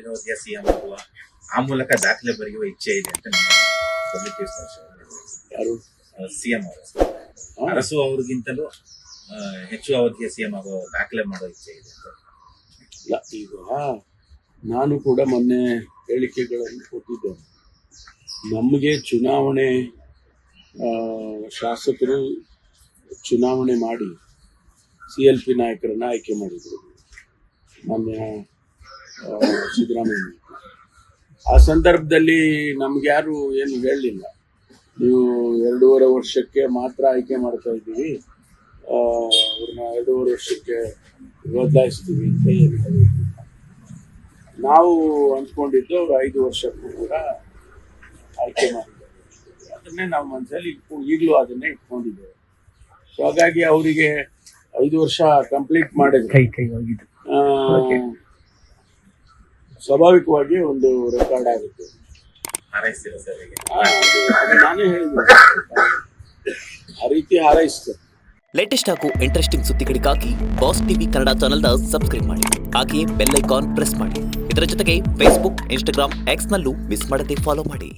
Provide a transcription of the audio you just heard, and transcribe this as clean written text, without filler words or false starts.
ಮುಂದಿನ ಅವಧಿಯ ಸಿಎಂ ಆಗುವ, ಆ ಮೂಲಕ ದಾಖಲೆ ಬರೆಯುವ ಇಚ್ಛೆ ಇದೆ ಅಂತ ಯಾರು ಸಿಎಂ ಅವರು ಅರಸು ಅವ್ರಿಗಿಂತಲೂ ಹೆಚ್ಚು ಅವಧಿಯ ಸಿಎಂ ಆಗೋ ದಾಖಲೆ ಮಾಡೋ ಇಚ್ಛೆ ಇದೆ ಅಂತ. ಇಲ್ಲ, ಈಗ ನಾನು ಕೂಡ ಮೊನ್ನೆ ಹೇಳಿಕೆಗಳನ್ನು ಕೊಟ್ಟಿದ್ದೇನೆ. ನಮಗೆ ಚುನಾವಣೆ ಶಾಸಕರು ಚುನಾವಣೆ ಮಾಡಿ CLP ನಾಯಕರನ್ನ ಆಯ್ಕೆ ಮಾಡಿದರು ಮಾನ್ಯ ಸಿದ್ದರಾಮಯ್ಯ. ಆ ಸಂದರ್ಭದಲ್ಲಿ ನಮ್ಗೆ ಯಾರು ಏನು ಹೇಳಲಿಲ್ಲ, ನೀವು 2.5 ವರ್ಷಕ್ಕೆ ಮಾತ್ರ ಆಯ್ಕೆ ಮಾಡ್ತಾ ಇದ್ದೀವಿ, ಅವ್ರನ್ನ 2.5 ವರ್ಷಕ್ಕೆ ಬದಲಾಯಿಸ್ತೀವಿ ಅಂತ ಏನು ಹೇಳಿಲ್ಲ. ನಾವು ಅಂದ್ಕೊಂಡಿದ್ದು ಅವ್ರು 5 ವರ್ಷಕ್ಕೂ ಕೂಡ ಆಯ್ಕೆ ಮಾಡಿದ್ದಾರೆ. ಅದನ್ನೇ ನಾವು ಮನಸ್ಸಲ್ಲಿ ಈಗಲೂ ಅದನ್ನೇ ಇಟ್ಕೊಂಡಿದ್ದೇವೆ. ಸೊ ಹಾಗಾಗಿ ಅವರಿಗೆ 5 ವರ್ಷ ಕಂಪ್ಲೀಟ್ ಮಾಡಿದ್ರೆ ಸ್ವಾಭಾವಿಕವಾಗಿ ಒಂದು ರೆಕಾರ್ಡ್ ಆಗುತ್ತೆ. ನಾನೇ ಹೇಳಿದ್ದೆ, ಆ ರೀತಿ ಹಾರೈಸ್ತೇನೆ. ಲೇಟೆಸ್ಟ್ ಹಾಗೂ ಇಂಟ್ರೆಸ್ಟಿಂಗ್ ಸುದ್ದಿಗಳಿಗಾಗಿ ಬಾಸ್ ಟಿವಿ ಕನ್ನಡ ಚಾನೆಲ್ನ ಸಬ್ಸ್ಕ್ರೈಬ್ ಮಾಡಿ. ಹಾಗೆಯೇ ಬೆಲ್ ಐಕಾನ್ ಪ್ರೆಸ್ ಮಾಡಿ. ಇದರ ಜೊತೆಗೆ ಫೇಸ್ಬುಕ್, ಇನ್ಸ್ಟಾಗ್ರಾಮ್, ಎಕ್ಸ್ನಲ್ಲೂ ಮಿಸ್ ಮಾಡದೆ ಫಾಲೋ ಮಾಡಿ.